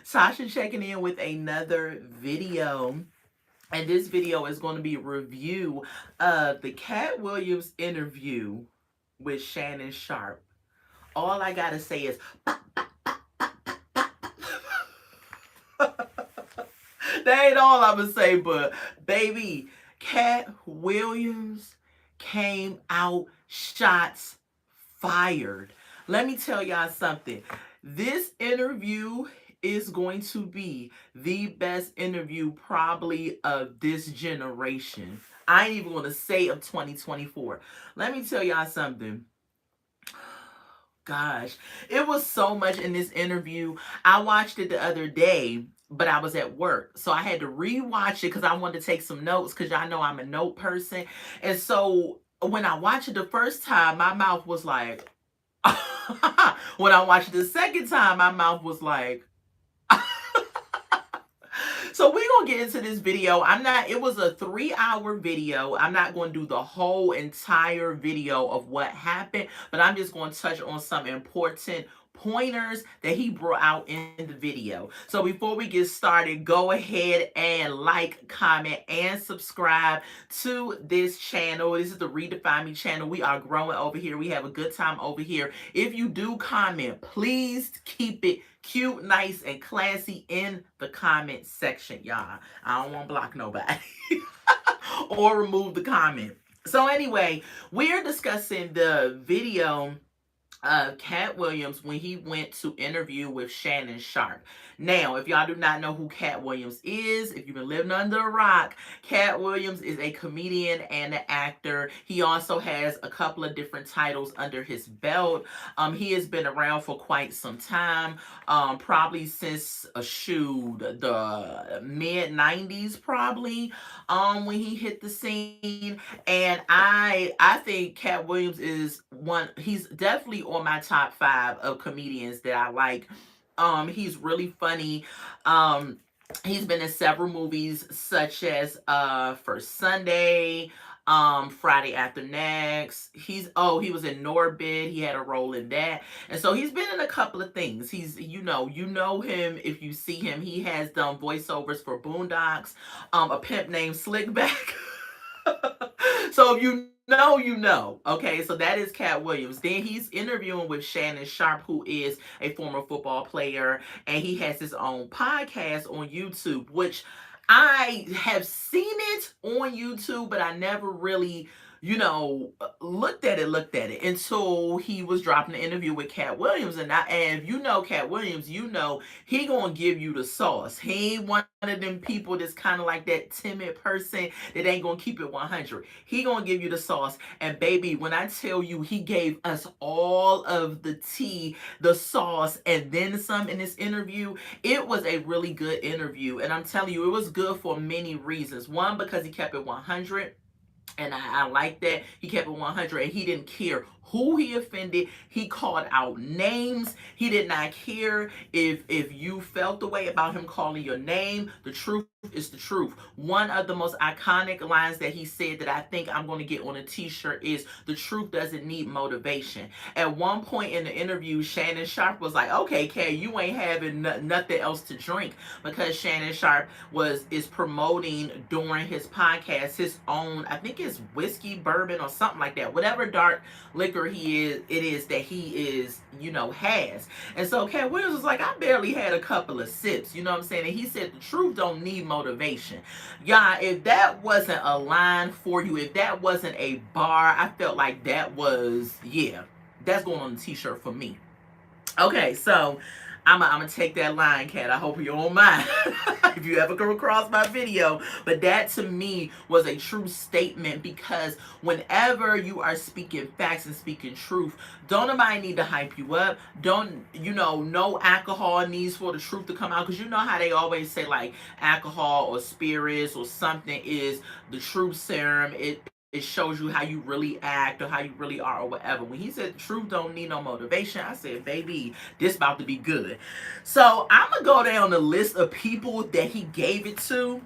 Tasha checking in with another video. And this video is going to be a review of the Katt Williams interview with Shannon Sharpe. All I gotta say is that ain't all I'm gonna say, but baby, Katt Williams came out shots fired. Let me tell y'all something. This interview is going to be the best interview probably of this generation. I ain't even gonna say of 2024. Let me tell y'all something. Gosh, it was so much in this interview. I watched it the other day, but I was at work. So I had to rewatch it because I wanted to take some notes because y'all know I'm a note person. And so when I watched it the first time, my mouth was like, when I watched it the second time, my mouth was like, so we're going to get into this video. It was a 3-hour video. I'm not going to do the whole entire video of what happened, but I'm just going to touch on some important pointers that he brought out in the video. So before we get started, go ahead and like, comment, and subscribe to this channel. This is the Redefine Me channel. We are growing over here. We have a good time over here. If you do comment, please keep it cute, nice, and classy in the comment section, y'all. I don't want to block nobody or remove the comment. So anyway, we're discussing the video of Katt Williams when he went to interview with Shannon Sharpe. Now, if y'all do not know who Katt Williams is, if you've been living under a rock, Katt Williams is a comedian and an actor. He also has a couple of different titles under his belt. He has been around for quite some time, probably since the mid-90s probably, when he hit the scene. And I think Katt Williams is he's definitely on my top 5 of comedians that I like. He's really funny. He's been in several movies such as First Sunday, Friday After Next. He was in Norbit. He had a role in that. And so he's been in a couple of things. He's, you know him if you see him. He has done voiceovers for Boondocks, A Pimp Named Slickback. So if you know. Okay, so that is Katt Williams. Then he's interviewing with Shannon Sharpe, who is a former football player, and he has his own podcast on YouTube, which I have seen it on YouTube, but I never really, looked at it until he was dropping the interview with Katt Williams. And if you know Katt Williams, he gonna give you the sauce. He ain't one of them people that's kind of like that timid person that ain't gonna keep it 100. He gonna give you the sauce. And baby, when I tell you he gave us all of the tea, the sauce, and then some in this interview, it was a really good interview. And I'm telling you, it was good for many reasons. One, because he kept it 100. And I like that. He kept it 100 and he didn't care who he offended. He called out names. He did not care if you felt the way about him calling your name. The truth is the truth. One of the most iconic lines that he said that I think I'm going to get on a t-shirt is, the truth doesn't need motivation. At one point in the interview, Shannon Sharpe was like, okay, Kay, you ain't having nothing else to drink, because Shannon Sharpe is promoting during his podcast his own, I think it's whiskey, bourbon, or something like that. Whatever dark liquor it is that he is, has. And so Katt Williams was like, I barely had a couple of sips, you know what I'm saying? And he said, the truth don't need motivation. Y'all, if that wasn't a line for you, if that wasn't a bar, I felt like that was, that's going on the t-shirt for me. Okay, so I'm gonna take that line, Kat. I hope you don't mind if you ever come across my video. But that to me was a true statement, because whenever you are speaking facts and speaking truth, don't nobody need to hype you up. Don't, no alcohol needs for the truth to come out, because you know how they always say like alcohol or spirits or something is the truth serum. It shows you how you really act or how you really are or whatever. When he said truth don't need no motivation, I said, baby, this about to be good. So I'm going to go down the list of people that he gave it to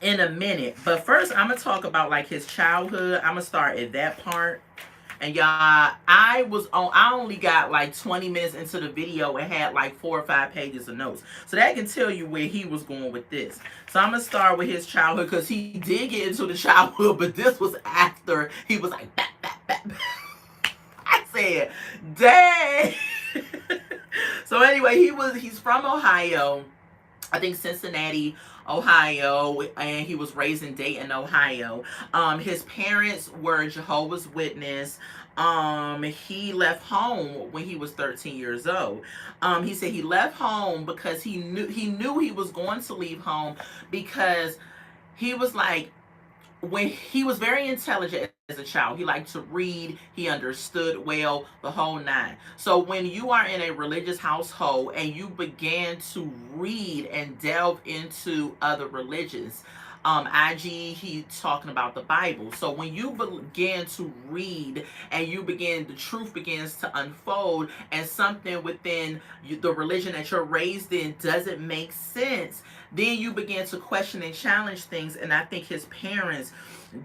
in a minute. But first, I'm going to talk about like his childhood. I'm going to start at that part. And y'all, I only got like 20 minutes into the video and had like 4 or 5 pages of notes. So that can tell you where he was going with this. So I'm gonna start with his childhood because he did get into the childhood, but this was after he was like, bap, bap, bap. I said, dang. So anyway, he's from Ohio. I think Cincinnati, Ohio, and he was raised in Dayton, Ohio. His parents were Jehovah's Witness. He left home when he was 13 years old. He said he left home because he knew he was going to leave home because he was like, when he was very intelligent as a child, he liked to read, he understood well, the whole nine. So when you are in a religious household and you began to read and delve into other religions, he's talking about the Bible. So when you begin to read and the truth begins to unfold, and something within the religion that you're raised in doesn't make sense, then you begin to question and challenge things. And I think his parents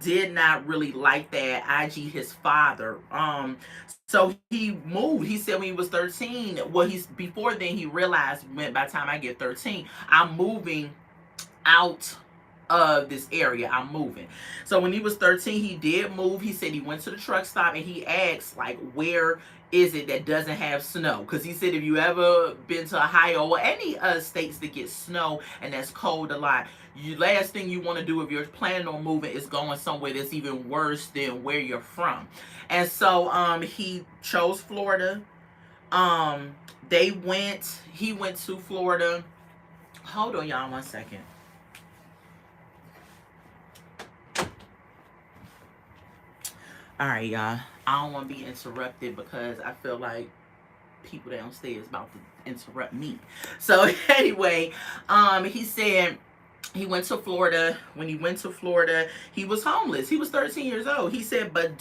did not really like that. His father. So he moved. He said when he was 13, well, before then he realized, by the time I get 13, I'm moving out of this area. I'm moving. So when he was 13, he did move. He said he went to the truck stop and he asked, like, where is it that doesn't have snow? Because he said if you ever been to Ohio or any states that get snow and that's cold a lot, last thing you want to do if you're planning on moving is going somewhere that's even worse than where you're from. And so he chose Florida. He went to Florida. Hold on, y'all, 1 second. All right, y'all. I don't want to be interrupted because I feel like people downstairs about to interrupt me. So anyway, he said he went to Florida. When he went to Florida, he was homeless. He was 13 years old. He said, but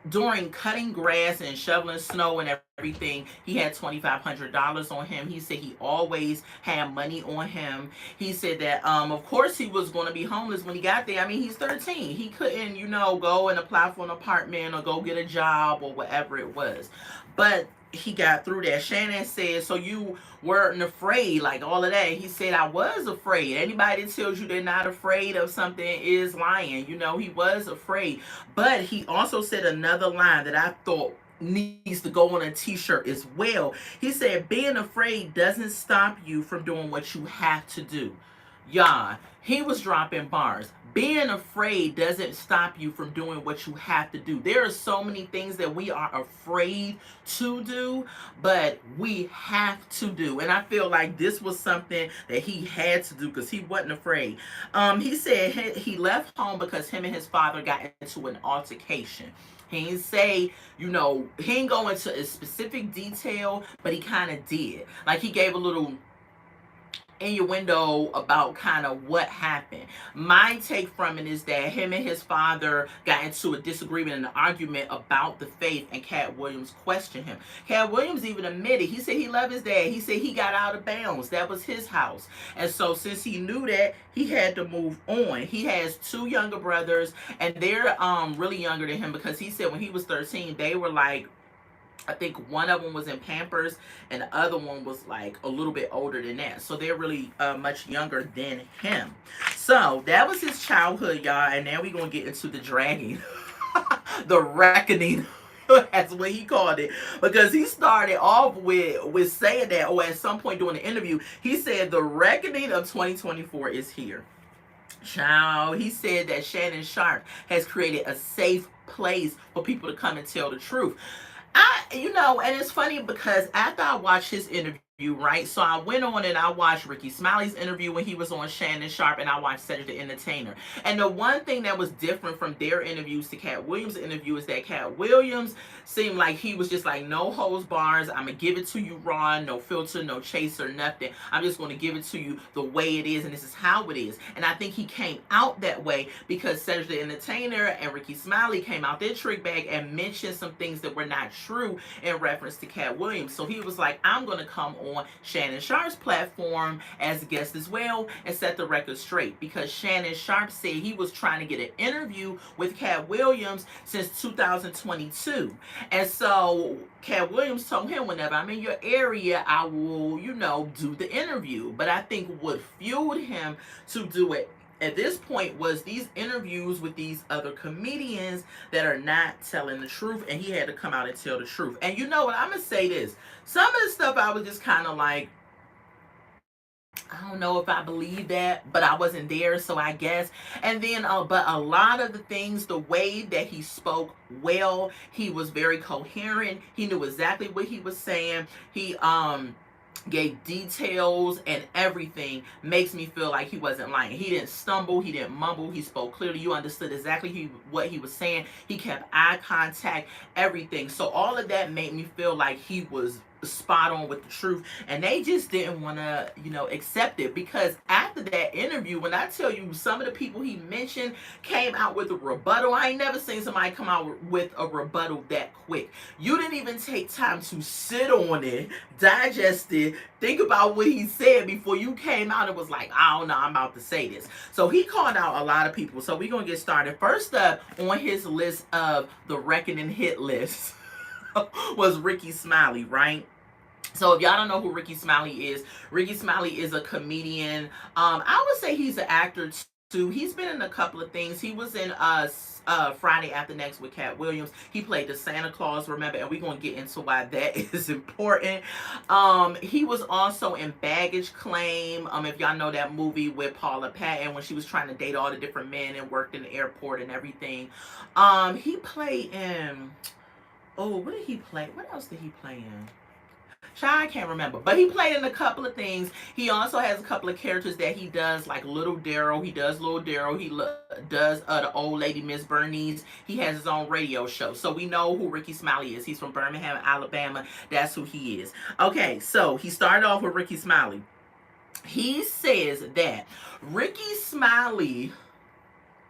during cutting grass and shoveling snow and everything, he had $2,500 on him. He said he always had money on him. He said that, of course, he was going to be homeless when he got there. I mean, he's 13. He couldn't, go and apply for an apartment or go get a job or whatever it was. But he got through that. Shannon said, so you weren't afraid, like all of that. He said, I was afraid. Anybody that tells you they're not afraid of something is lying. He was afraid. But he also said another line that I thought needs to go on a t-shirt as well. He said, being afraid doesn't stop you from doing what you have to do. Y'all, he was dropping bars. Being afraid doesn't stop you from doing what you have to do. There are so many things that we are afraid to do, but we have to do. And I feel like this was something that he had to do because he wasn't afraid. He said he left home because him and his father got into an altercation. He didn't say, he didn't go into a specific detail, but he kind of did. Like, he gave a little innuendo about kind of what happened. My take from it is that him and his father got into a disagreement and an argument about the faith, and Katt Williams questioned him. Katt Williams even admitted, he said he loved his dad. He said he got out of bounds. That was his house. And so since he knew that, he had to move on. He has 2 younger brothers, and they're really younger than him because he said when he was 13, they were like, I think one of them was in Pampers and the other one was like a little bit older than that. So they're really much younger than him. So that was his childhood, y'all. And now we're going to get into the dragging. The reckoning. That's what he called it. Because he started off with saying that, or at some point during the interview, he said the reckoning of 2024 is here. Child, he said that Shannon Sharpe has created a safe place for people to come and tell the truth. And it's funny because after I watched his interview, right? So I went on and I watched Ricky Smiley's interview when he was on Shannon Sharpe, and I watched Cedric the Entertainer. And the one thing that was different from their interviews to Katt Williams' interview is that Katt Williams seemed like he was just like, no holds bars. I'm going to give it to you raw, no filter, no chaser, nothing. I'm just going to give it to you the way it is, and this is how it is. And I think he came out that way because Cedric the Entertainer and Ricky Smiley came out their trick bag and mentioned some things that were not true in reference to Katt Williams. So he was like, I'm going to come on Shannon Sharp's platform as a guest as well and set the record straight, because Shannon Sharp said he was trying to get an interview with Katt Williams since 2022. And so Katt Williams told him, whenever I'm in your area, I will, do the interview. But I think what fueled him to do it at this point was these interviews with these other comedians that are not telling the truth, and he had to come out and tell the truth. And you know what, I'm gonna say this, some of the stuff I was just kind of like, I don't know if I believe that, but I wasn't there, so I guess. And then, but a lot of the things, the way that he spoke, well, he was very coherent. He knew exactly what he was saying. He gave details and everything, makes me feel like he wasn't lying. He didn't stumble, he didn't mumble, he spoke clearly. You understood exactly what he was saying. He kept eye contact, everything. So all of that made me feel like he was spot on with the truth, and they just didn't want to accept it, because after that interview, when I tell you some of the people he mentioned came out with a rebuttal, I ain't never seen somebody come out with a rebuttal that quick. You didn't even take time to sit on it, digest it, think about what he said before you came out and was like, I don't know, I'm about to say this. So he called out a lot of people. So we're gonna get started. First up on his list of the reckoning hit list was Ricky Smiley, right? So if y'all don't know who Ricky Smiley is a comedian. I would say he's an actor too. He's been in a couple of things. He was in Friday After Next with Katt Williams. He played the Santa Claus, remember, and we're going to get into why that is important. He was also in Baggage Claim, if y'all know that movie with Paula Patton, when she was trying to date all the different men and worked in the airport and everything. He played in, what did he play? What else did he play in? I can't remember, but he played in a couple of things. He also has a couple of characters that he does, like Little Daryl. He does Little Daryl. He does the old lady, Miss Bernice. He has his own radio show. So we know who Ricky Smiley is. He's from Birmingham, Alabama. That's who he is. Okay, so he started off with Ricky Smiley. He says that Ricky Smiley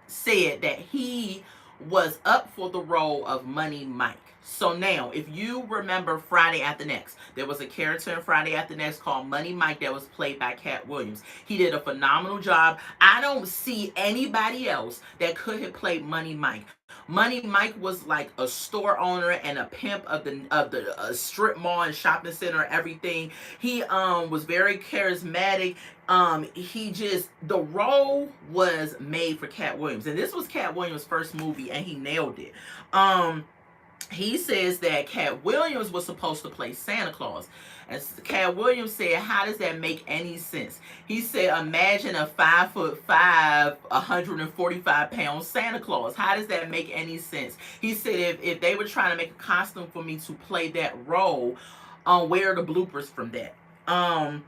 said that he was up for the role of Money Mike. So now, if you remember Friday After Next, there was a character in Friday After Next called Money Mike that was played by Katt Williams. He did a phenomenal job. I don't see anybody else that could have played Money Mike. Money Mike was like a store owner and a pimp of the strip mall and shopping center and everything. He was very charismatic. The role was made for Katt Williams, and this was Katt Williams' first movie, and he nailed it. He says that Katt Williams was supposed to play Santa Claus. And Katt Williams said, how does that make any sense? He said, imagine a 5'5", 145-pound Santa Claus. How does that make any sense? He said, if they were trying to make a costume for me to play that role, where are the bloopers from that? And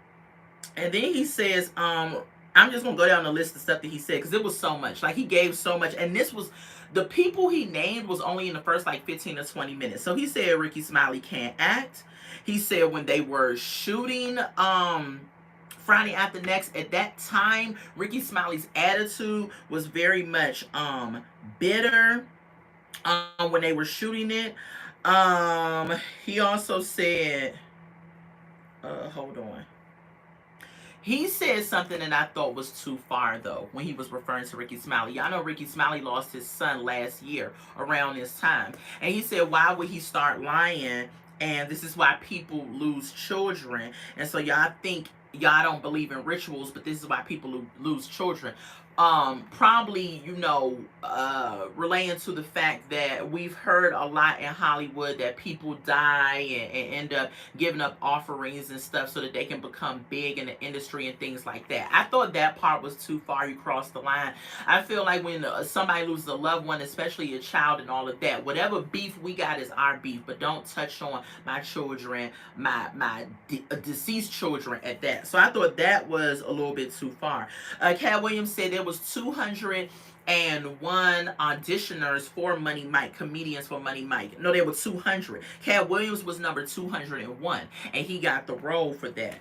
then he says, I'm just going to go down the list of stuff that he said, because it was so much. Like, he gave so much. And this was, the people he named was only in the first, 15 or 20 minutes. So he said Ricky Smiley can't act. He said when they were shooting Friday After Next, at that time, Ricky Smiley's attitude was very much bitter when they were shooting it. He also said, hold on. He said something that I thought was too far, though, when he was referring to Ricky Smiley. Y'all know Ricky Smiley lost his son last year around this time. And he said, why would he start lying? And this is why people lose children. And so y'all think y'all don't believe in rituals, but this is why people lose children. Probably, relating to the fact that we've heard a lot in Hollywood that people die and end up giving up offerings and stuff so that they can become big in the industry and things like that. I thought that part was too far. You crossed the line. I feel like when somebody loses a loved one, especially a child and all of that, whatever beef we got is our beef, but don't touch on my children, my deceased children at that. So I thought that was a little bit too far. Katt Williams said there was 201 auditioners for Money Mike, comedians for Money Mike. No, there were 200. Katt Williams was number 201, and he got the role for that.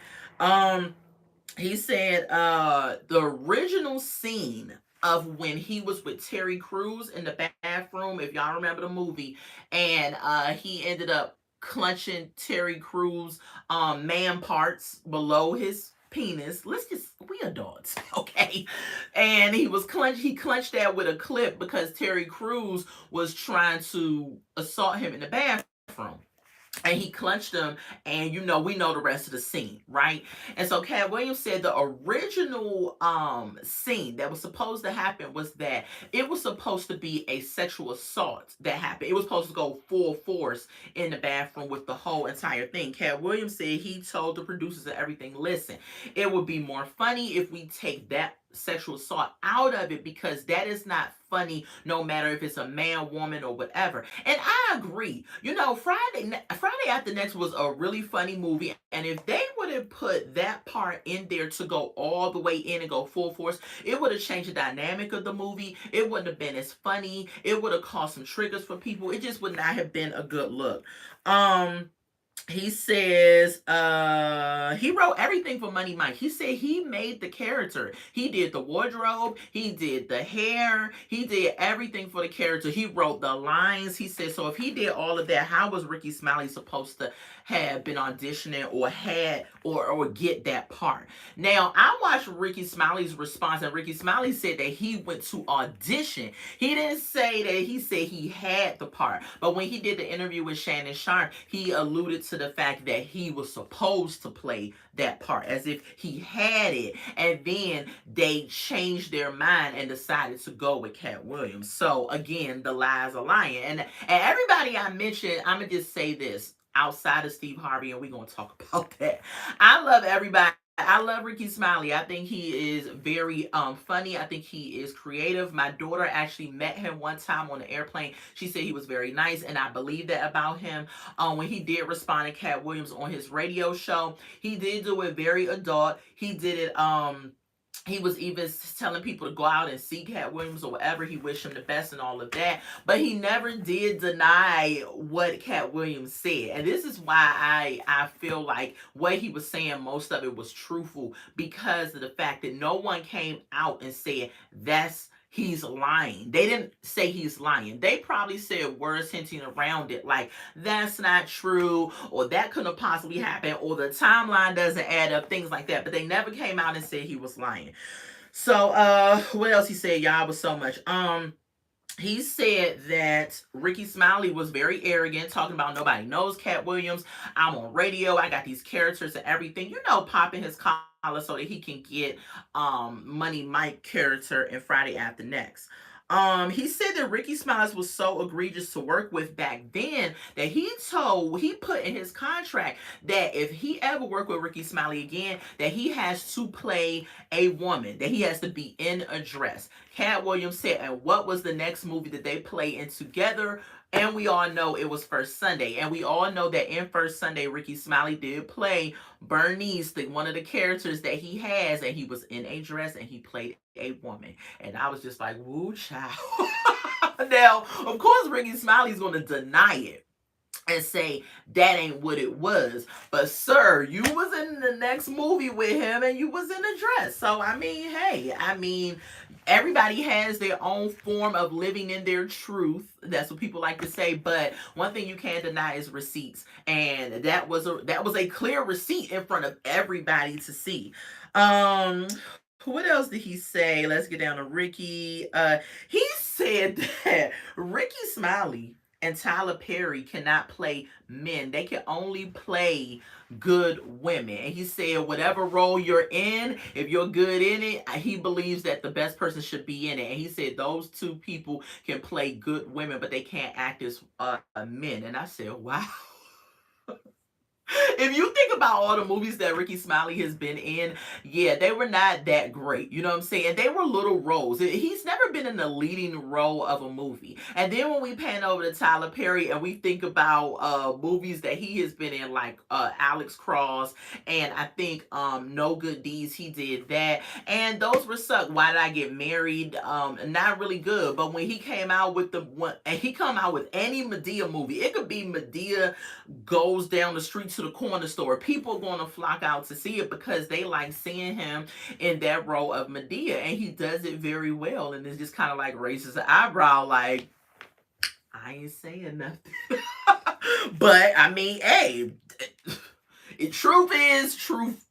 He said the original scene of when he was with Terry Crews in the bathroom, if y'all remember the movie, and he ended up clutching Terry Crews man parts below his penis. We adults, okay? And he clenched that with a clip because Terry Crews was trying to assault him in the bathroom, and he clenched them, and we know the rest of the scene, right? And so Katt Williams said the original scene that was supposed to happen was that it was supposed to be a sexual assault that happened. It was supposed to go full force in the bathroom with the whole entire thing. Katt Williams said he told the producers and everything, listen, it would be more funny if we take that sexual assault out of it, because that is not funny no matter if it's a man, woman, or whatever. And I agree. Friday After Next was a really funny movie, and if they would have put that part in there to go all the way in and go full force, it would have changed the dynamic of the movie. It wouldn't have been as funny. It would have caused some triggers for people. It just would not have been a good look. He says he wrote everything for Money Mike. He said he made the character. He did the wardrobe, he did the hair, he did everything for the character. He wrote the lines. He said, so if he did all of that, how was Ricky Smiley supposed to have been auditioning or had or get that part? Now, I watched Ricky Smiley's response, and Ricky Smiley said that he went to audition. He didn't say that he said he had the part, but when he did the interview with Shannon Sharp, he alluded to the fact that he was supposed to play that part as if he had it, and then they changed their mind and decided to go with Katt Williams. So again, the lies are lying. And everybody I mentioned, I'm gonna just say this outside of Steve Harvey, and we're gonna talk about that. I love everybody. I love Ricky Smiley. I think he is very funny. I think he is creative. My daughter actually met him one time on the airplane. She said he was very nice, and I believe that about him. When he did respond to Katt Williams on his radio show, he did do it very adult. He did it he was even telling people to go out and see Katt Williams or whatever. He wished him the best and all of that. But he never did deny what Katt Williams said. And this is why I feel like what he was saying, most of it was truthful, because of the fact that no one came out and said he's lying. They didn't say he's lying. They probably said words hinting around it, like that's not true, or that couldn't have possibly happened, or the timeline doesn't add up, things like that. But they never came out and said he was lying. So what else he said? Y'all, was so much. He said that Ricky Smiley was very arrogant, talking about nobody knows Katt Williams. I'm on radio. I got these characters and everything. Popping his collar so that he can get Money Mike character in Friday After Next. He said that Ricky Smiley was so egregious to work with back then that he put in his contract that if he ever worked with Ricky Smiley again, that he has to play a woman, that he has to be in a dress. Katt Williams said, and what was the next movie that they played in together? And we all know it was First Sunday. And we all know that in First Sunday, Ricky Smiley did play Bernice, one of the characters that he has, and he was in a dress and he played a woman. And I was just like, woo, child. Now, of course, Ricky Smiley's going to deny it and say that ain't what it was. But sir, you was in the next movie with him and you was in a dress. So hey, everybody has their own form of living in their truth. That's what people like to say. But one thing you can't deny is receipts. And that was a clear receipt in front of everybody to see. What else did he say? Let's get down to Ricky. He said that Ricky Smiley and Tyler Perry cannot play men. They can only play good women. And he said whatever role you're in, if you're good in it, he believes that the best person should be in it. And he said those two people can play good women, but they can't act as men. And I said, wow. If you think about all the movies that Ricky Smiley has been in, yeah, they were not that great. You know what I'm saying? They were little roles. He's never been in the leading role of a movie. And then when we pan over to Tyler Perry and we think about movies that he has been in, like Alex Cross, and I think No Good Deeds, he did that. And those were suck. Why Did I Get Married? Not really good. But when he came out with any Madea movie, it could be Madea goes down the street to the corner store. People are going to flock out to see it because they like seeing him in that role of Madea, and he does it very well. And it's just kind of like raises an eyebrow, like, I ain't saying nothing. But I mean, hey, truth is truth.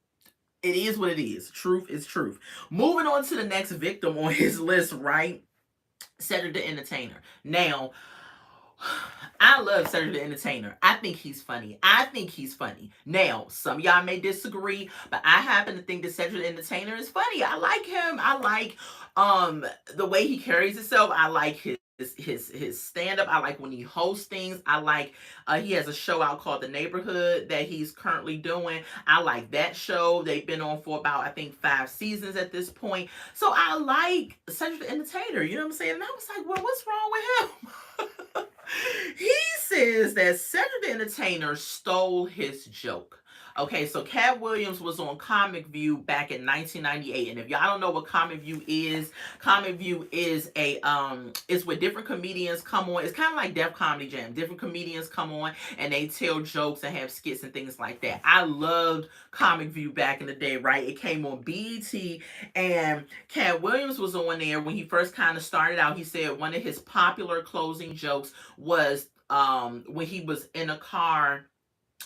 It is what it is. Truth is truth. Moving on to the next victim on his list, right? Cedric the Entertainer. Now, I love Cedric the Entertainer. I think he's funny. Now, some of y'all may disagree, but I happen to think that Cedric the Entertainer is funny. I like him. I like the way he carries himself. I like his stand up. I like when he hosts things. I like he has a show out called The Neighborhood that he's currently doing. I like that show. They've been on for about, I think, 5 seasons at this point. So I like Cedric the Entertainer. You know what I'm saying? And I was like, well, what's wrong with him? He says that Cedric the Entertainer stole his joke. Okay, so Katt Williams was on Comic View back in 1998, and if y'all don't know what Comic View is a it's where different comedians come on. It's kind of like Def Comedy Jam. Different comedians come on and they tell jokes and have skits and things like that. I loved Comic View back in the day, right? It came on BET, and Katt Williams was on there when he first kind of started out. He said one of his popular closing jokes was when he was in a car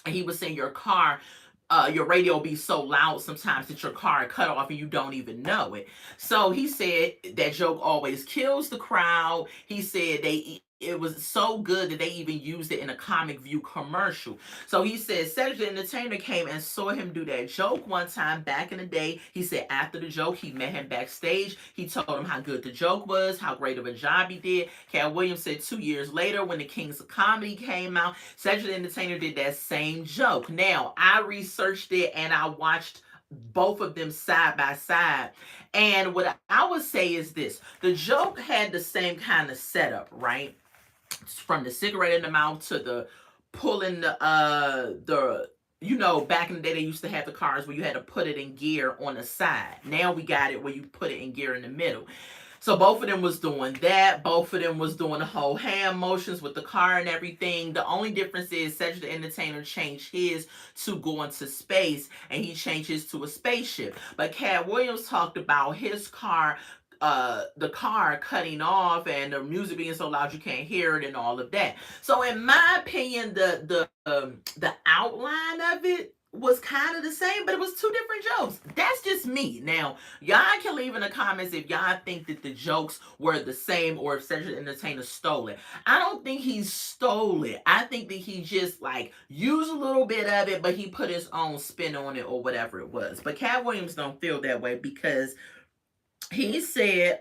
and he was saying your radio will be so loud sometimes that your car cut off and you don't even know it. So he said that joke always kills the crowd. He said it was so good that they even used it in a Comic View commercial. So he said Cedric the Entertainer came and saw him do that joke one time back in the day. He said after the joke, he met him backstage. He told him how good the joke was, how great of a job he did. Katt Williams said 2 years later, when the Kings of Comedy came out, Cedric the Entertainer did that same joke. Now, I researched it and I watched both of them side by side. And what I would say is this. The joke had the same kind of setup, right? From the cigarette in the mouth to the pulling back in the day they used to have the cars where you had to put it in gear on the side. Now we got it where you put it in gear in the middle. So both of them was doing that. Both of them was doing the whole hand motions with the car and everything. The only difference is Cedric the Entertainer changed his to go into space, and he changed his to a spaceship. But Katt Williams talked about his car, the car cutting off and the music being so loud you can't hear it and all of that. So in my opinion, the outline of it was kind of the same, but it was two different jokes. That's just me. Now, y'all can leave in the comments if y'all think that the jokes were the same or if Cedric the Entertainer stole it. I don't think he stole it. I think that he just like used a little bit of it, but he put his own spin on it or whatever it was. But Katt Williams don't feel that way because he said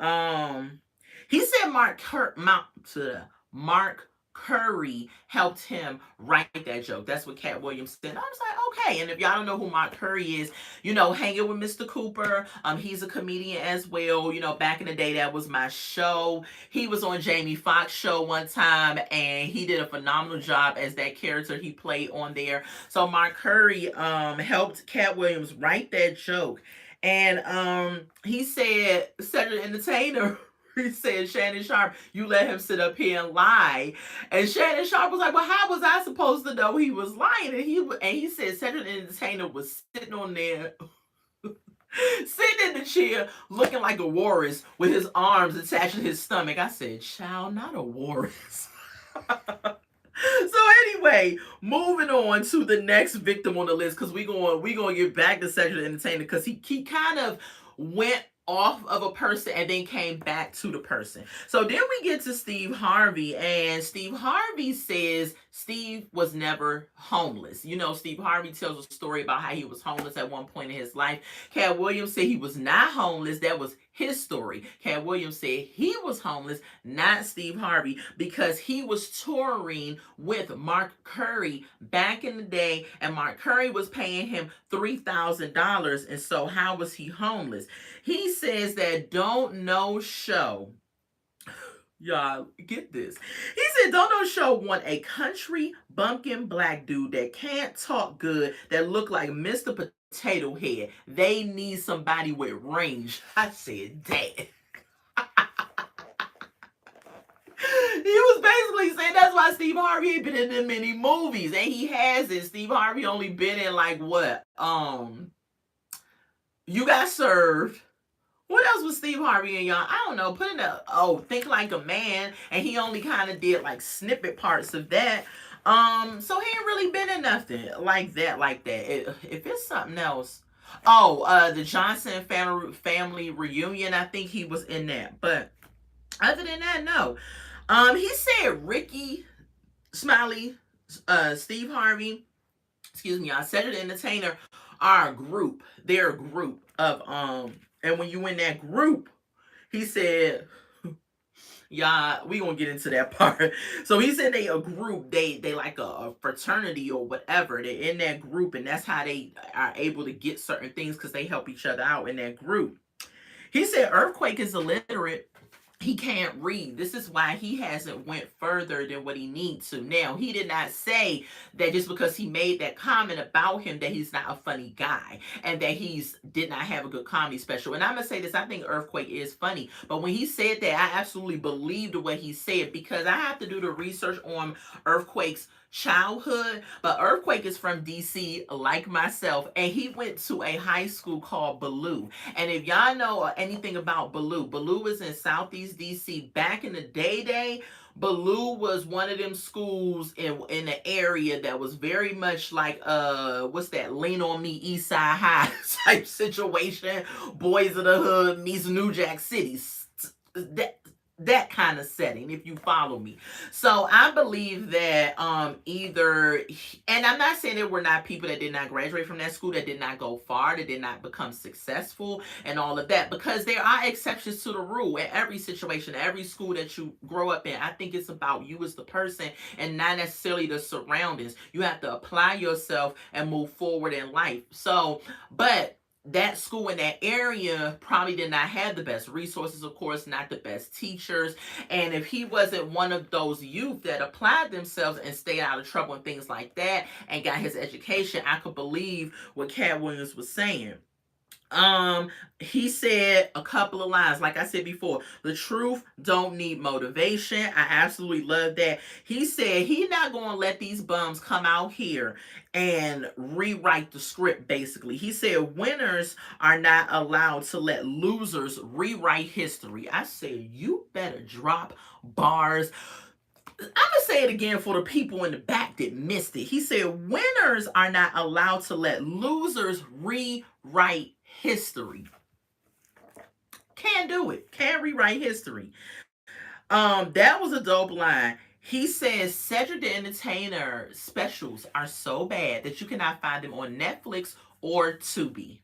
Mark Curry helped him write that joke. That's what Katt Williams said. I was like, okay. And if y'all don't know who Mark Curry is, hanging with Mr. Cooper. He's a comedian as well. Back in the day, that was my show. He was on Jamie Foxx show one time, and he did a phenomenal job as that character he played on there. So Mark Curry helped Katt Williams write that joke. And he said, Cedric the Entertainer, he said, Shannon Sharpe, you let him sit up here and lie. And Shannon Sharpe was like, well, how was I supposed to know he was lying? And he said Cedric the Entertainer was sitting on there, sitting in the chair, looking like a walrus with his arms attached to his stomach. I said, child, not a walrus. So anyway, moving on to the next victim on the list, because we gonna get back to Cedric the Entertainer, because he kind of went off of a person and then came back to the person. So then we get to Steve Harvey, and Steve Harvey says Steve was never homeless. Steve Harvey tells a story about how he was homeless at one point in his life. Katt Williams said he was not homeless. That was his story. Katt Williams said he was homeless, not Steve Harvey, because he was touring with Mark Curry back in the day, and Mark Curry was paying him $3,000, and so how was he homeless? He says that Don't Know Show, y'all get this. He said Don't Know Show want a country bumpkin black dude that can't talk good, that look like Mr. Potato Head. They need somebody with range. I said, dang. He was basically saying that's why Steve Harvey ain't been in that many movies, and he hasn't. Steve Harvey only been in like what? You Got Served. What else was Steve Harvey in, y'all? I don't know. Think Like a Man, and he only kind of did like snippet parts of that. So he ain't really been in nothing like that, if it's something else. Oh, the Johnson family reunion, I think he was in that. But other than that, no. He said Ricky Smiley, Steve Harvey, excuse me, Cedric the Entertainer are a group. They're a group of and when you in that group, he said, yeah, we gonna get into that part. So he said they a group, they like a fraternity or whatever. They're in that group, and that's how they are able to get certain things because they help each other out in that group. He said Earthquake is illiterate. He can't read. This is why he hasn't went further than what he needs to. Now, he did not say that just because he made that comment about him that he's not a funny guy and that he's did not have a good comedy special. And I'm gonna say this, I think Earthquake is funny, but when he said that, I absolutely believed what he said because I have to do the research on Earthquake's childhood. But Earthquake is from DC like myself, and he went to a high school called Ballou. And if y'all know anything about Ballou, Ballou is in Southeast DC. Back in the day, Ballou was one of them schools in the area that was very much like what's that, Lean on Me East Side High type situation. Boys of the Hood meets New Jack City. That kind of setting, if you follow me. So I believe that either, and I'm not saying there were not people that did not graduate from that school, that did not go far, that did not become successful and all of that, because there are exceptions to the rule in every situation, every school that you grow up in. I think it's about you as the person and not necessarily the surroundings. You have to apply yourself and move forward in life. So, but that school in that area probably did not have the best resources, of course, not the best teachers. And if he wasn't one of those youth that applied themselves and stayed out of trouble and things like that and got his education, I could believe what Katt Williams was saying. He said a couple of lines, like I said before, the truth don't need motivation. I absolutely love that. He said he not gonna let these bums come out here and rewrite the script, basically. He said winners are not allowed to let losers rewrite history. I said, you better drop bars. I'm gonna say it again for the people in the back that missed it. He said winners are not allowed to let losers rewrite history. Can't do it. Can't rewrite history. That was a dope line. He says Cedric the Entertainer specials are so bad that you cannot find them on Netflix or Tubi.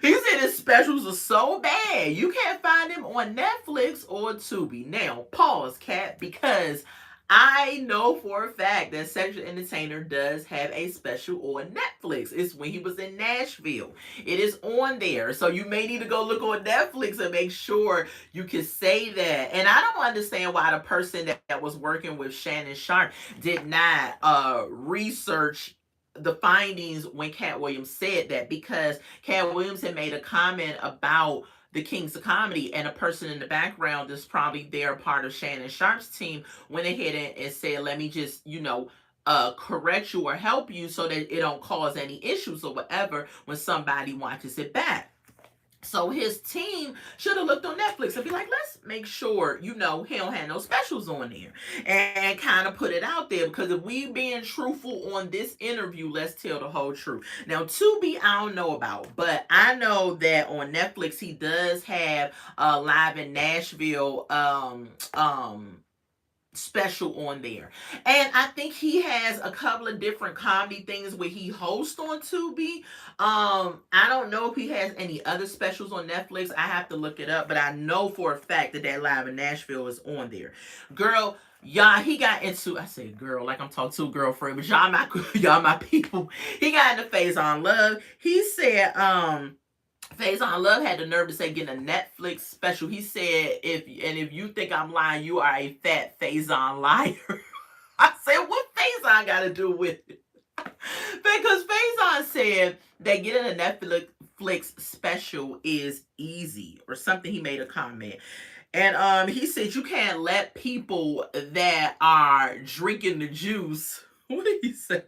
He said his specials are so bad you can't find them on Netflix or Tubi. Now, pause, Katt, because I know for a fact that Cedric the Entertainer does have a special on Netflix. It's when he was in Nashville. It is on there. So you may need to go look on Netflix and make sure you can say that. And I don't understand why the person that was working with Shannon Sharpe did not research the findings when Katt Williams said that, because Katt Williams had made a comment about the Kings of Comedy, and a person in the background is probably there, part of Shannon Sharpe's team, went ahead and said, let me just, correct you or help you so that it don't cause any issues or whatever when somebody watches it back. So his team should have looked on Netflix and be like, let's make sure, he don't have no specials on there. And kind of put it out there. Because if we being truthful on this interview, let's tell the whole truth. Now, Tubi, I don't know about. But I know that on Netflix, he does have Live in Nashville special on there. And I think he has a couple of different comedy things where he hosts on Tubi. I don't know if he has any other specials on Netflix. I have to look it up, but I know for a fact that Live in Nashville is on there. Girl, y'all, he got into, I say girl like I'm talking to a girlfriend, but y'all my people. He got into Faison Love. He said, Faison Love had the nerve to say getting a Netflix special. He said, if you think I'm lying, you are a fat Faison liar. I said, what Faison got to do with it? Because Faison said that getting a Netflix special is easy, or something. He made a comment. And he said you can't let people that are drinking the juice, what did he say?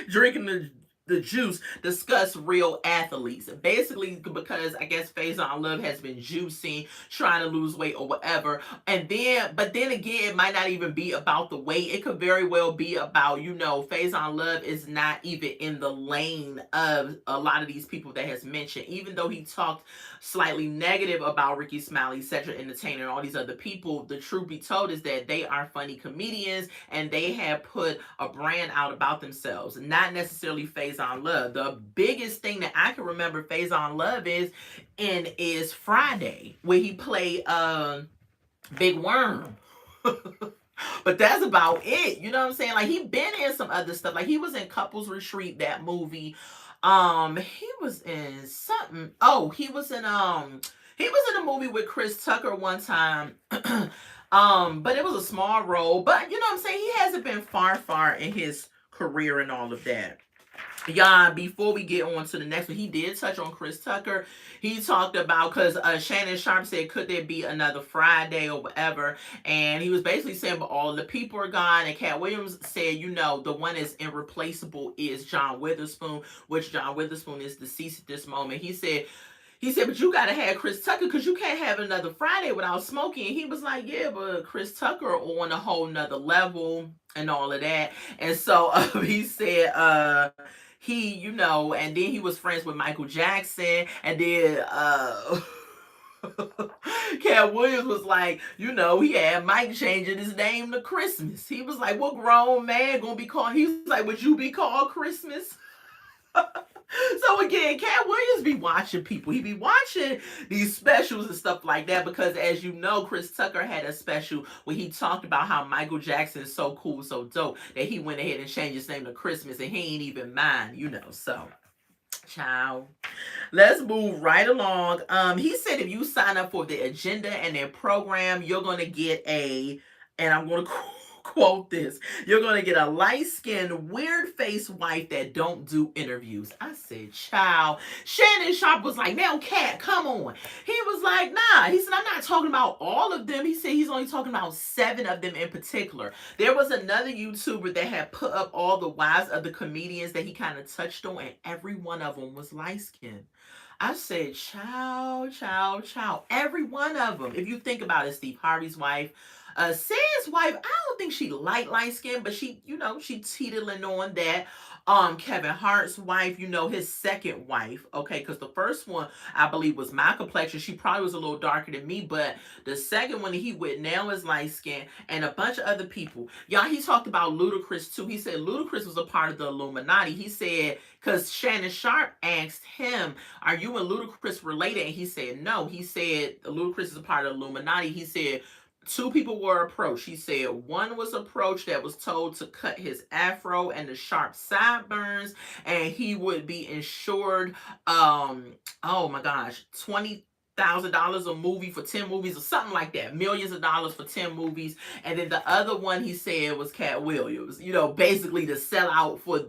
Drinking the the juice discuss real athletes. Basically, because I guess Faison Love has been juicing, trying to lose weight or whatever. And then, but then again, it might not even be about the weight. It could very well be about, Faison Love is not even in the lane of a lot of these people that has mentioned. Even though he talked slightly negative about Ricky Smiley, Cedric Entertainer, and all these other people, the truth be told is that they are funny comedians and they have put a brand out about themselves, not necessarily Faison Love. The biggest thing that I can remember Faison Love is Friday, where he played Big Worm. But that's about it. You know what I'm saying? Like, he been in some other stuff. Like, he was in Couples Retreat, that movie. He was in something. Oh, he was in a movie with Chris Tucker one time. But it was a small role. But you know what I'm saying? He hasn't been far in his career and all of that. Yeah, before we get on to the next one, he did touch on Chris Tucker. He talked about, because Shannon Sharp said, could there be another Friday or whatever? And he was basically saying, but all the people are gone. And Katt Williams said, the one that's irreplaceable is John Witherspoon, which John Witherspoon is deceased at this moment. He said, but you gotta have Chris Tucker, because you can't have another Friday without smoking. And he was like, yeah, but Chris Tucker on a whole nother level and all of that. And so he said, and then he was friends with Michael Jackson, and then Katt Williams was like, he had Mike changing his name to Christmas. He was like, what grown man gonna be called? He was like, would you be called Christmas? So again, Katt Williams be watching people. He be watching these specials and stuff like that, because as you know, Chris Tucker had a special where he talked about how Michael Jackson is so cool, so dope, that he went ahead and changed his name to Christmas, and he ain't even mind, so. Ciao. Let's move right along. He said if you sign up for the agenda and their program, you're going to get and I'm going to quote this, you're going to get a light-skinned, weird-faced wife that don't do interviews. I said, child. Shannon Sharp was like, now, Katt, come on. He was like, nah. He said, I'm not talking about all of them. He said he's only talking about 7 of them in particular. There was another YouTuber that had put up all the wives of the comedians that he kind of touched on, and every one of them was light-skinned. I said, child. Every one of them. If you think about it, Steve Harvey's wife, Sam's wife, I don't think she light skin, but she teetling on that. Kevin Hart's wife, his second wife, okay, because the first one, I believe, was my complexion. She probably was a little darker than me, but the second one he with now is light skin, and a bunch of other people. Y'all, he talked about Ludacris too. He said Ludacris was a part of the Illuminati. He said, because Shannon Sharp asked him, are you and Ludacris related? And he said, no. He said Ludacris is a part of the Illuminati. He said 2 people were approached. He said one was approached that was told to cut his afro and the sharp sideburns, and he would be insured, oh my gosh, $20,000 a movie for 10 movies or something like that. Millions of dollars for 10 movies. And then the other one he said was Katt Williams, basically to sell out for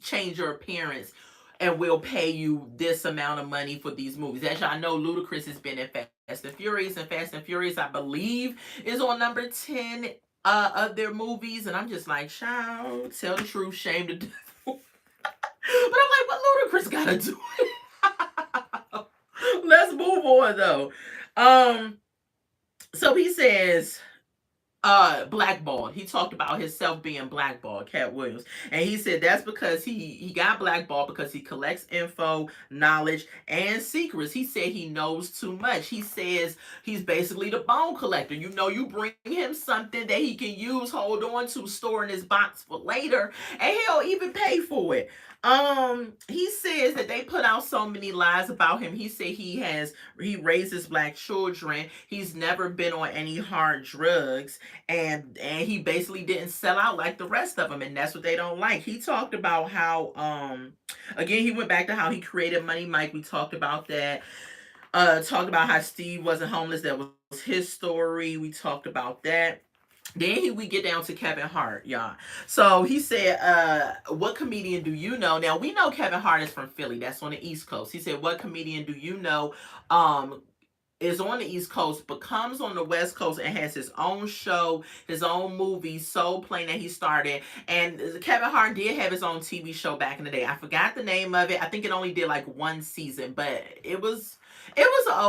change your appearance, and we'll pay you this amount of money for these movies. As y'all know, Ludacris has been in Fast and Furious, and Fast and Furious, I believe, is on number 10 of their movies. And I'm just like, child, tell the truth, shame the devil. But I'm like, what Ludacris gotta do? Let's move on, though. So he says, blackballed. He talked about himself being blackballed, Katt Williams. And he said that's because he got blackballed because he collects info, knowledge, and secrets. He said he knows too much. He says he's basically the bone collector. You bring him something that he can use, hold on to, store in his box for later, and he'll even pay for it. He says that they put out so many lies about him. He said he raises black children. He's never been on any hard drugs, and he basically didn't sell out like the rest of them, and that's what they don't like. He talked about how again, he went back to how he created Money Mike. We talked about that. Talked about how Steve wasn't homeless. That was his story. We talked about that. Then we get down to Kevin Hart, y'all. So he said, what comedian do you know? Now, we know Kevin Hart is from Philly. That's on the East Coast. He said, what comedian do you know is on the East Coast, but comes on the West Coast and has his own show, his own movie, Soul Plane, that he started. And Kevin Hart did have his own TV show back in the day. I forgot the name of it. I think it only did like one season, but it was an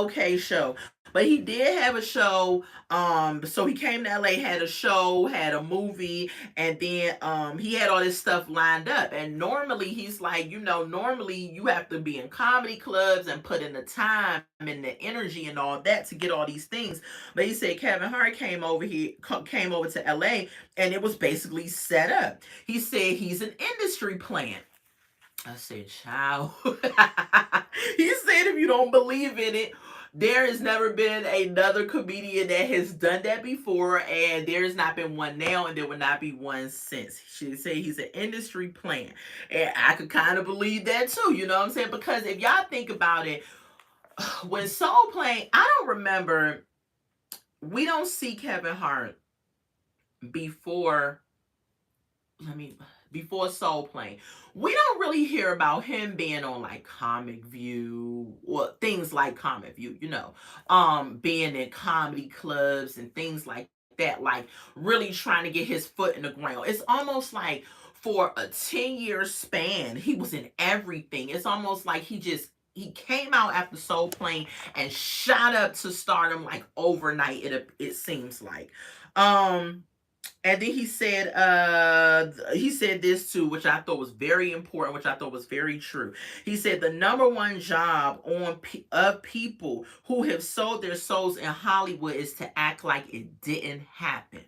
okay show. But he did have a show. So he came to LA, had a show, had a movie, and then he had all this stuff lined up. And normally he's like, normally you have to be in comedy clubs and put in the time and the energy and all that to get all these things. But he said Kevin Hart came over to LA, and it was basically set up. He said he's an industry plant. I said, child. He said, if you don't believe in it, there has never been another comedian that has done that before, and there has not been one now, and there will not be one since. She said he's an industry plant. And I could kind of believe that too, you know what I'm saying? Because if y'all think about it, when Soul Plane, I don't remember, we don't see Kevin Hart before, before Soul Plane. We don't really hear about him being on like Comic View or things like Comic View, being in comedy clubs and things like that, like really trying to get his foot in the ground. It's almost like for a 10-year span, he was in everything. It's almost like he came out after Soul Plane and shot up to stardom like overnight, it seems like. And then he said this too, which I thought was very important, which I thought was very true. He said the number one job of people who have sold their souls in Hollywood is to act like it didn't happen.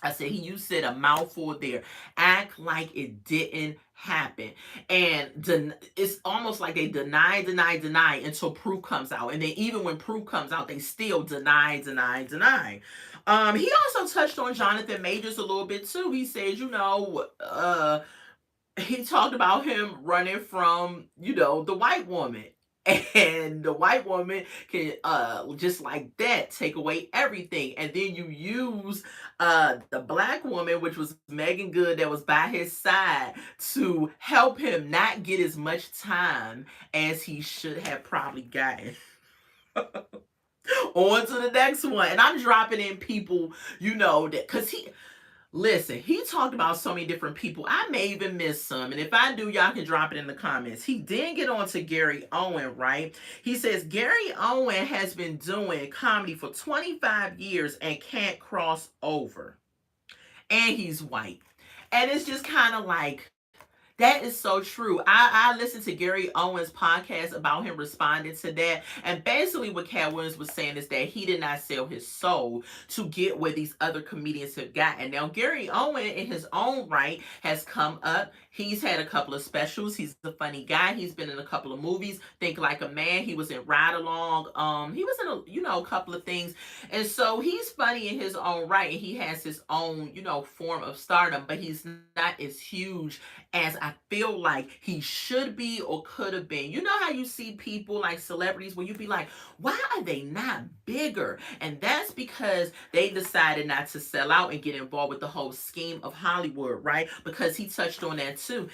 I said, you said a mouthful there. Act like it didn't happen. And it's almost like they deny until proof comes out. And then even when proof comes out, they still deny. He also touched on Jonathan Majors a little bit too. He said, he talked about him running from, the white woman. And the white woman can just like that take away everything. And then you use the black woman, which was Megan Good, that was by his side to help him not get as much time as he should have probably gotten. On to the next one. And I'm dropping in people, that because he talked about so many different people. I may even miss some. And if I do, y'all can drop it in the comments. He did get on to Gary Owen, right? He says Gary Owen has been doing comedy for 25 years and can't cross over. And he's white. And it's just kind of like, that is so true. I listened to Gary Owen's podcast about him responding to that. And basically what Katt Williams was saying is that he did not sell his soul to get where these other comedians have gotten. Now, Gary Owen, in his own right, has come up. He's had a couple of specials. He's a funny guy. He's been in a couple of movies. Think Like a Man. He was in Ride Along. He was in a couple of things. And so he's funny in his own right. And he has his own, form of stardom. But he's not as huge as I feel like he should be or could have been. You know how you see people like celebrities where you be like, why are they not bigger? And that's because they decided not to sell out and get involved with the whole scheme of Hollywood, right? Because he touched on that too.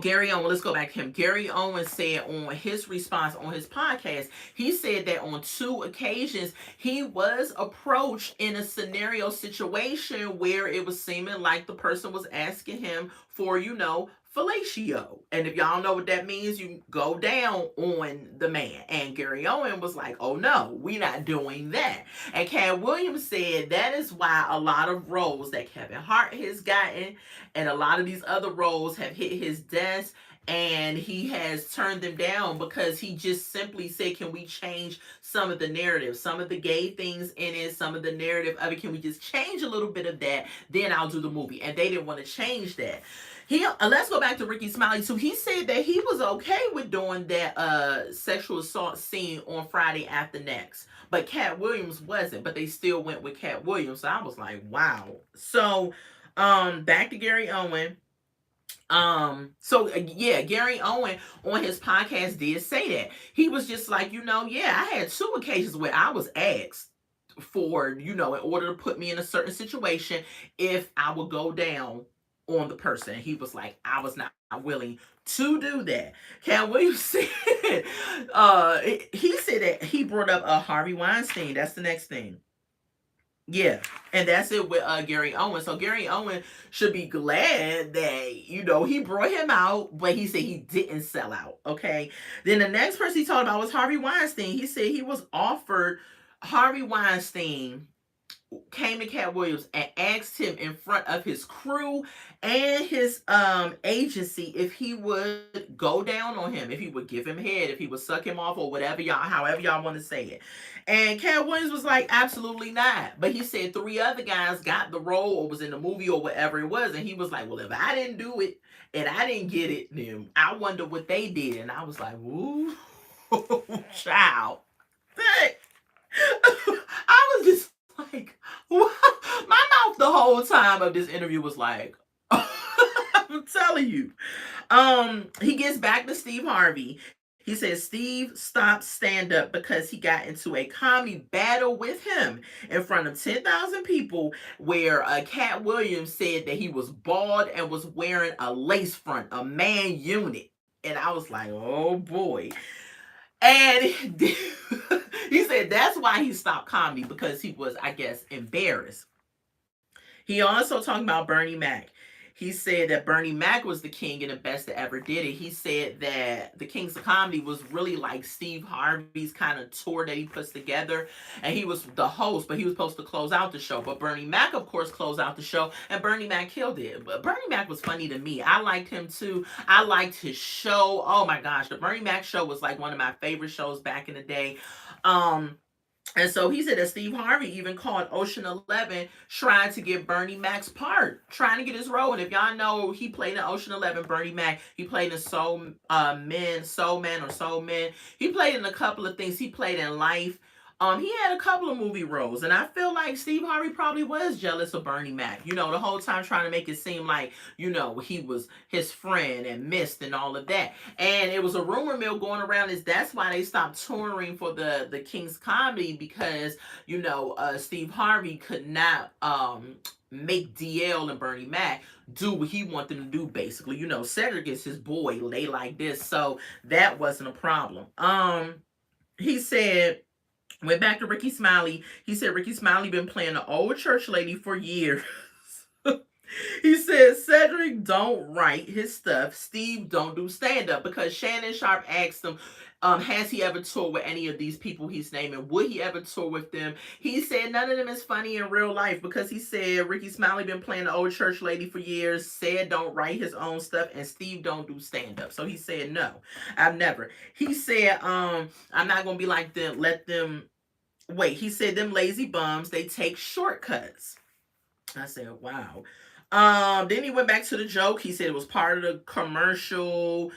Gary Owen, let's go back to him. Gary Owen said on his response on his podcast, he said that on 2 occasions, he was approached in a scenario situation where it was seeming like the person was asking him for, fellatio. And if y'all know what that means, you go down on the man. And Gary Owen was like, oh no, we're not doing that. And Katt Williams said that is why a lot of roles that Kevin Hart has gotten and a lot of these other roles have hit his desk, and he has turned them down because he just simply said, can we change some of the narrative, some of the gay things in it, some of the narrative of it, can we just change a little bit of that, then I'll do the movie. And they didn't want to change that. Let's go back to Ricky Smiley too. He said that he was okay with doing that sexual assault scene on Friday After Next, but Katt Williams wasn't. But they still went with Katt Williams. So I was like, wow. So back to Gary Owen. Gary Owen on his podcast did say that. He was just like, I had 2 occasions where I was asked for, in order to put me in a certain situation, if I would go down on the person. He was like, I was not willing to do that. Katt Williams said, he said that he brought up Harvey Weinstein. That's the next thing. Yeah, and that's it with Gary Owen. So Gary Owen should be glad that he brought him out, but he said he didn't sell out. Okay. Then the next person he talked about was Harvey Weinstein. He said he was offered. Harvey Weinstein came to Katt Williams and asked him in front of his crew and his agency if he would go down on him, if he would give him head, if he would suck him off, or whatever however y'all want to say it. And Katt Williams was like, absolutely not. But he said 3 other guys got the role or was in the movie or whatever it was, and he was like, well, if I didn't do it and I didn't get it, then I wonder what they did. And I was like, ooh, child. I was just like, what? My mouth the whole time of this interview was like, I'm telling you. He gets back to Steve Harvey. He says Steve stopped stand-up because he got into a comedy battle with him in front of 10,000 people where Katt Williams said that he was bald and was wearing a lace front, a man unit. And I was like, oh boy. And he said that's why he stopped comedy, because he was, I guess, embarrassed. He also talked about Bernie Mac. He said that Bernie Mac was the king and the best that ever did it. He said that the Kings of Comedy was really like Steve Harvey's kind of tour that he puts together. And he was the host, but he was supposed to close out the show. But Bernie Mac, of course, closed out the show, and Bernie Mac killed it. But Bernie Mac was funny to me. I liked him too. I liked his show. Oh my gosh, the Bernie Mac show was like one of my favorite shows back in the day. And so he said that Steve Harvey even called Ocean 11 trying to get Bernie Mac's part, trying to get his role. And if y'all know, he played in Ocean 11, Bernie Mac. He played in Soul Men. He played in a couple of things. He played in Life. He had a couple of movie roles, and I feel like Steve Harvey probably was jealous of Bernie Mac, the whole time trying to make it seem like, he was his friend and missed and all of that. And it was a rumor mill going around that's why they stopped touring for the King's Comedy, because, Steve Harvey could not make DL and Bernie Mac do what he wanted them to do, basically. Cedric is his boy. They like this, so that wasn't a problem. He said, went back to Ricky Smiley. He said Ricky Smiley been playing the old church lady for years. He said Cedric don't write his stuff. Steve don't do stand-up, because Shannon Sharp asked him, has he ever toured with any of these people he's naming? Would he ever tour with them? He said none of them is funny in real life, because he said Ricky Smiley been playing the old church lady for years, said don't write his own stuff, and Steve don't do stand-up. So he said no, I've never. He said I'm not going to be like them, let them... Wait, he said them lazy bums, they take shortcuts. I said, wow. Then he went back to the joke. He said it was part of the commercial.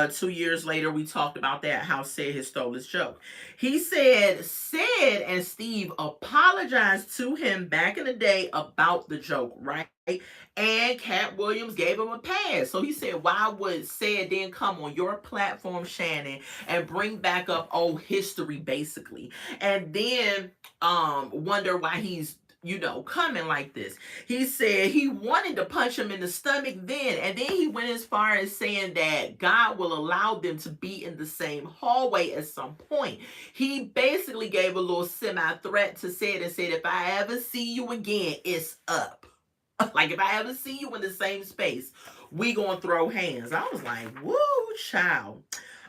2 years later, we talked about that, how Sid had stole his joke. He said Sid and Steve apologized to him back in the day about the joke, right? And Katt Williams gave him a pass. So he said, why would Sid then come on your platform, Shannon, and bring back up old history, basically, and then wonder why he's coming like this. He said he wanted to punch him in the stomach then, and then he went as far as saying that God will allow them to be in the same hallway at some point. He basically gave a little semi-threat to Sid and said, if I ever see you again, it's up. Like, if I ever see you in the same space, we gonna throw hands. I was like, woo, child.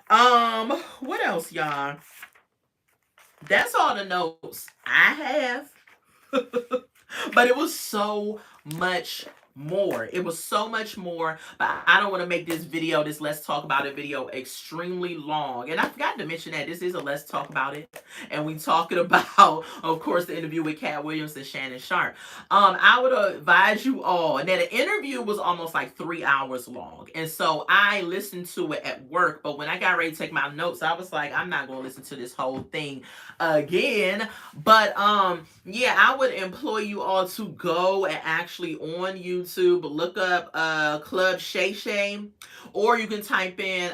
What else, y'all? That's all the notes I have. But it was so much more. It was so much more. But I don't want to make this video, this Let's Talk About It video, extremely long. And I forgot to mention that this is a Let's Talk About It. And we talking about, of course, the interview with Katt Williams and Shannon Sharp. I would advise you all. And that interview was almost like 3 hours long. And so I listened to it at work. But when I got ready to take my notes, I was like, I'm not going to listen to this whole thing again. But yeah, I would employ you all to go and actually on YouTube YouTube, look up Club Shay Shay, or you can type in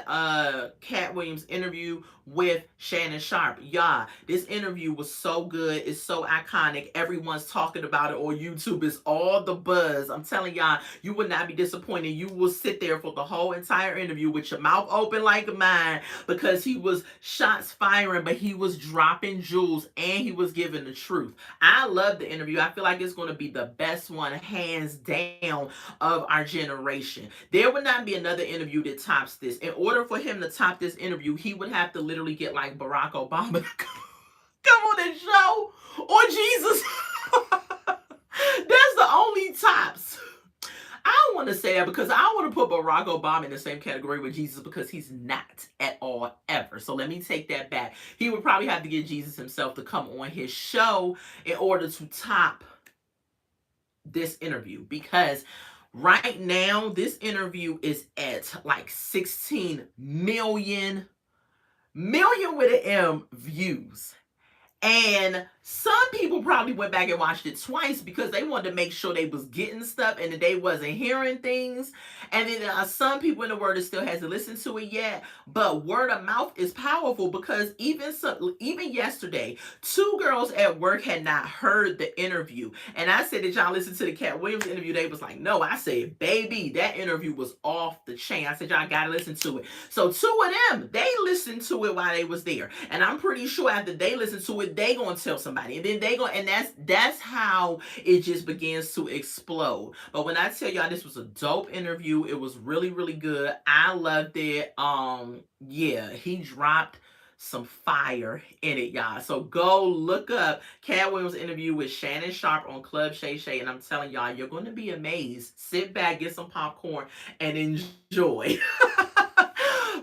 Katt Williams interview with Shannon Sharpe. Yeah, this interview was so good. It's so iconic. Everyone's talking about it on YouTube. It's all the buzz. I'm telling y'all, you would not be disappointed. You will sit there for the whole entire interview with your mouth open like mine, because he was shots firing, but he was dropping jewels and he was giving the truth. I love the interview. I feel like it's going to be the best one, hands down, of our generation. There would not be another interview that tops this. In order for him to top this interview, he would have to literally get like Barack Obama to come on that show, or Jesus. That's the only tops. I don't want to say that because I want to put Barack Obama in the same category with Jesus, because he's not at all ever. So let me take that back. He would probably have to get Jesus himself to come on his show in order to top this interview, because right now this interview is at like 16 million with an M views. And some people probably went back and watched it twice because they wanted to make sure they was getting stuff and that they wasn't hearing things. And then some people in the word still hasn't listened to it yet. But word of mouth is powerful, because even yesterday, 2 girls at work had not heard the interview. And I said, did y'all listen to the Katt Williams interview? They was like, no. I said, baby, that interview was off the chain. I said, y'all gotta listen to it. So 2 of them, they listened to it while they was there. And I'm pretty sure after they listened to it, they gonna tell somebody, and then they gonna, and that's how it just begins to explode. But when I tell y'all, this was a dope interview, it was really, really good. I loved it. Yeah, he dropped some fire in it, y'all. So go look up Katt Williams interview with Shannon Sharpe on Club Shay Shay, and I'm telling y'all, you're gonna be amazed. Sit back, get some popcorn, and enjoy.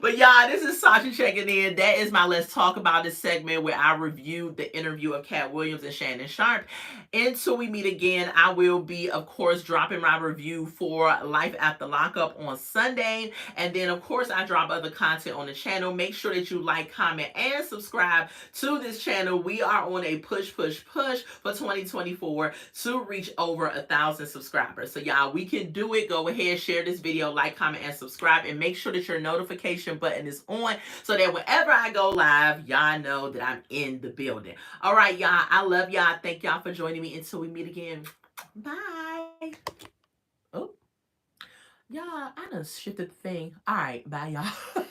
But y'all, this is Sasha checking in. That is my Let's Talk About It segment, where I reviewed the interview of Katt Williams and Shannon Sharpe. Until we meet again, I will be, of course, dropping my review for Life After Lockup on Sunday. And then, of course, I drop other content on the channel. Make sure that you like, comment, and subscribe to this channel. We are on a push for 2024 to reach over 1,000 subscribers. So, y'all, we can do it. Go ahead, share this video, like, comment, and subscribe. And make sure that your notification button is on, so that whenever I go live, y'all know that I'm in the building. All right, y'all. I love y'all. Thank y'all for joining me. Until we meet again. Bye. Oh, y'all, I done shifted the thing. All right. Bye, y'all.